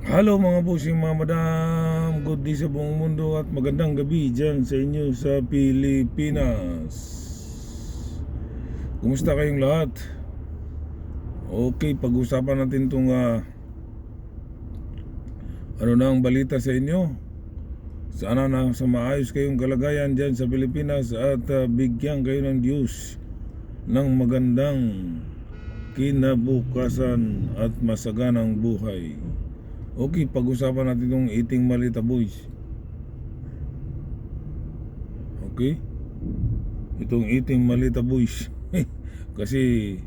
Hello mga bossing, mga madam, good day sa buong mundo at magandang gabi dyan sa inyo sa Pilipinas. Kumusta kayong lahat? Okay, pag-usapan natin itong ano na ang balita sa inyo. Sana na sa maayos kayong kalagayan dyan sa Pilipinas at bigyan kayo ng Diyos ng magandang kinabukasan at masaganang buhay. Okay, pag-usapan natin itong eating malita boys. Okay? Itong eating malita boys. Kasi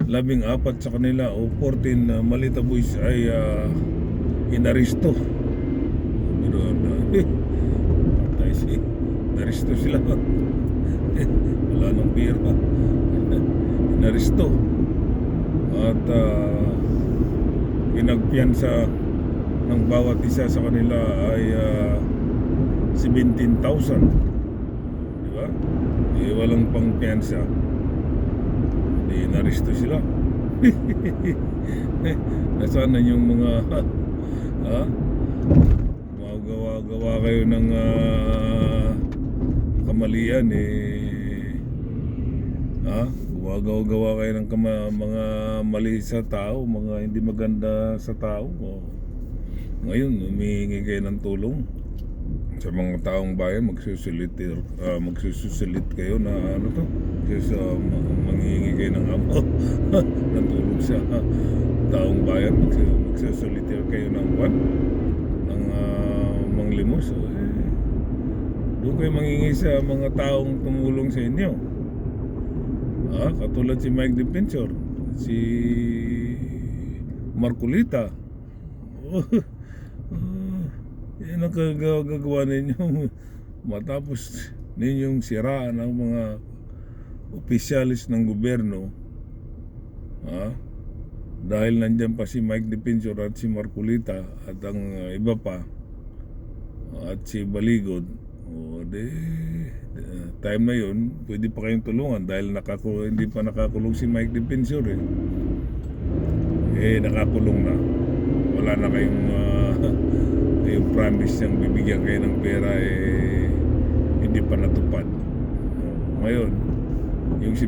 14 sa kanila o 14 malita boys ay inaristo. Pero patay si inaristo sila. Wala nang pira. Inaristo. At pinagpiyansa ng bawat isa sa kanila ay 17,000. Di ba? Walang pangpiyansa. Di naristo sila. Nasaan na yung mga gawa kayo ng kamalian gumagawa kayo ng mga mali sa tao, mga hindi maganda sa tao. Ngayon humihingi kayo ng tulong sa mga taong bayan, magsusulit kayo na manghihingi kayo ng ng tulong sa taong bayan, magsusulit kayo ng manglimos. Doon kayo manghingi sa mga taong tumulong sa inyo. Katulad si Mike Defensor, si Marcolita. Yan ang gagawa ninyo matapos ninyong siraan ang mga opisyalis ng gobyerno. Dahil nandyan pa si Mike Defensor at si Marcolita at ang iba pa at si Baligod. Time na yun, pwede pa kayong tulungan dahil hindi pa nakakulong si Mike Defensor nakakulong na. Wala na kayong yung promise niyang bibigyan kayo ng pera hindi pa natupad. Ngayon yung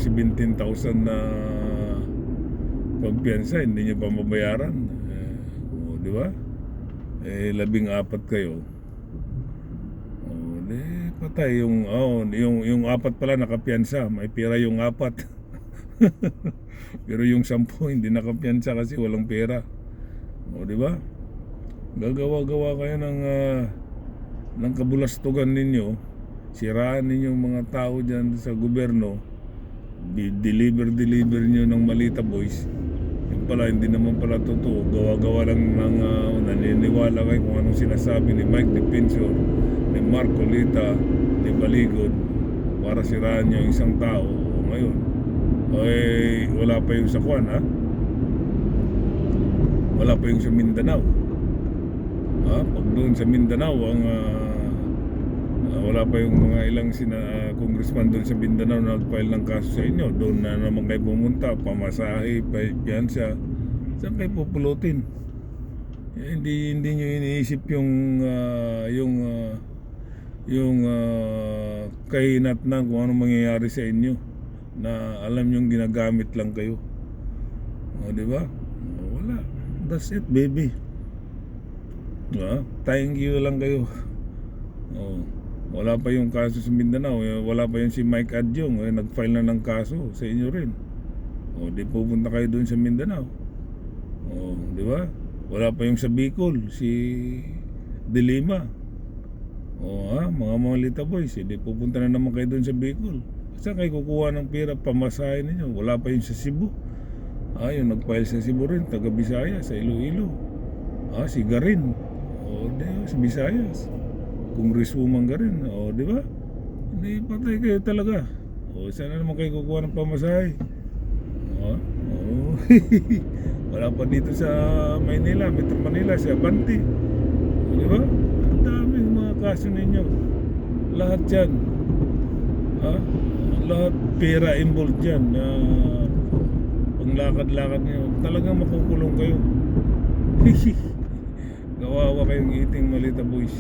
17,000 na pagpiyansa hindi niyo pa mabayaran. Di ba? 14 kayo. Patay yung 4 pala nakapiyansa, may pera yung 4. Pero yung 10 hindi nakapiyansa kasi walang pera. Di ba? Gagawa kayo ng kabulastugan ninyo, siraan ninyo mga tao diyan sa gobyerno, deliver nyo ng malita boys. Yung pala hindi naman pala totoo, gawa lang ng naniniwala kayo kung anong sinasabi ni Mike Defensor, ni Marcolita, ni Baligod para siraan niya isang tao. Ngayon wala pa yung sa Kwan, wala pa yung sa Mindanao. Pag doon sa Mindanao wala pa yung mga ilang congressman doon sa Mindanao na nag-file ng kaso sa inyo, doon na naman kayo pumunta, pamasahe, piyansa. Saan kayo pupulutin? Hindi nyo iniisip yung kahinat na kung anong mangyayari sa inyo, na alam nyo ginagamit lang kayo. Diba? Wala. That's it, baby. Thank you lang kayo. Wala pa yung kaso sa Mindanao, wala pa yung si Mike Adyong nag-file na ng kaso sa inyo rin. Di pupunta kayo doon sa Mindanao. Diba? Wala pa yung sa Bicol, si Dilima. Mga malita boys, di pupunta na naman kayo doon sa Bicol. Saan kayo kukuha ng pera pamasahe ninyo? Wala pa yung sa Cebu. Yung nag-file sa Cebu rin, taga Bisaya, sa Iloilo. Si Garin. Sa Visayas. Congresswoman Garin. Di ba? Hindi, patay kayo talaga. Saan na naman kayo kukuha ng pamasahe? Wala pa dito sa Maynila, Metro Manila, sa Abante. Di ba? Ang daming mga kaso ninyo. Lahat yan. Lahat pera involved dyan. Panglakad-lakad nyo, talagang makukulong kayo. Kawawa kayong iting Malita boys.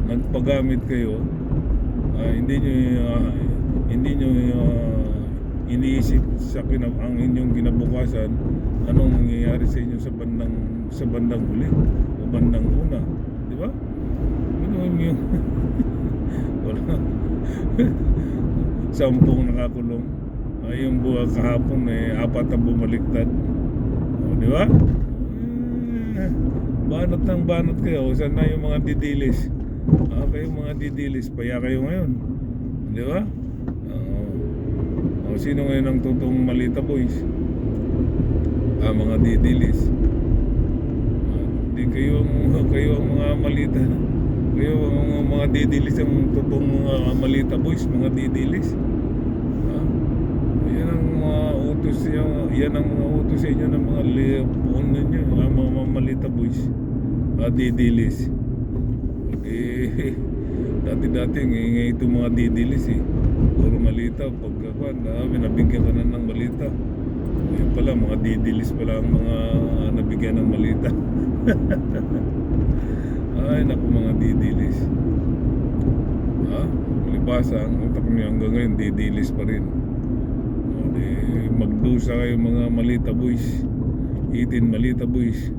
Nagpagamit kayo. Hindi nyo iniisip ang inyong kinabukasan, anong mangyayari sa inyo sa bandang huli o bandang una, di ba? Ganoon yung wala. 10 nakakulong, yung buwag kahapon 4 na bumaliktad, o, di ba? Banat ng banat kayo. Saan na yung mga didilis? Kayong mga didilis, paya kayo ngayon, di ba? Sino ngayon ang totoong Malita boys? Mga didilis. Di kayo ang mga Malita. Kayo ang mga didilis, ang totoong mga Malita boys, mga didilis. Yan ang mga utos niyo, yan ang mga utos sa inyo ng mga leopon ninyo, mga Malita boys. Didilis. Dati ngay itong mga didilis puro Malita. Pagkakuan, nabigyan ka na ng Malita. Yun pala, mga didilis pala ang mga nabigyan ng Malita. Ay naku, mga didilis. Palibasa ang utak niyo hanggang ngayon, didilis pa rin. Magdusa kayo mga Malita boys. 18 Malita boys.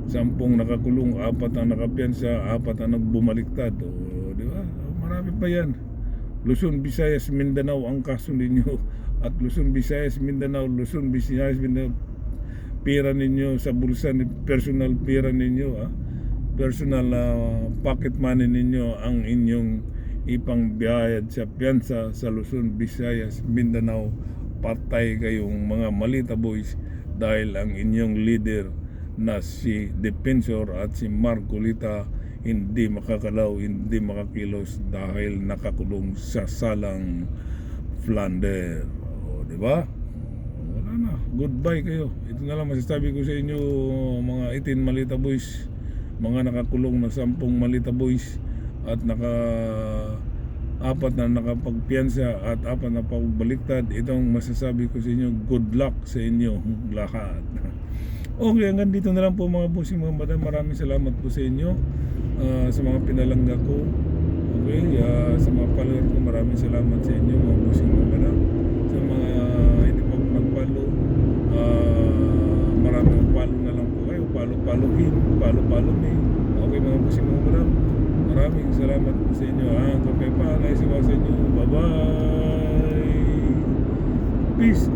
10 nakakulong, 4 ang nakapiyansa, 4 ang nagbumaliktad. Di ba? Marami pa yan. Luzon, Visayas, Mindanao ang kaso ninyo. At Luzon, Visayas, Mindanao, Luzon, Visayas, Mindanao, pera ninyo sa bulsa, personal pera ninyo, personal pocket money ninyo ang inyong ipangbayad sa piyansa sa Luzon, Visayas, Mindanao. Patay kayong mga Malita boys dahil ang inyong leader na si Defensor at si Marcolita hindi makakalaw, hindi makakilos dahil nakakulong sa salang Flander. Di ba? Wala na. Goodbye kayo. Ito na lang masasabi ko sa inyo, mga 18 Malita boys, mga nakakulong na 10 Malita boys, at 4 na nakapagpiyansa at 4 na pagbaliktad. Itong masasabi ko sa inyo, good luck sa inyo lahat. Okay, hanggang dito na lang po mga bossing, mga madam. Maraming salamat po sa inyo, sa mga pinalangga ko. Okay, sa mga follower ko, maraming salamat sa inyo mga bossing, mga madam. Sa mga hindi pa nag-follow, maraming follow na lang po kayo. Follow me. Okay mga bossing, mga madam. Maraming salamat po sa inyo. Kapay pa, naisiwa sa inyo. Bye bye. Peace.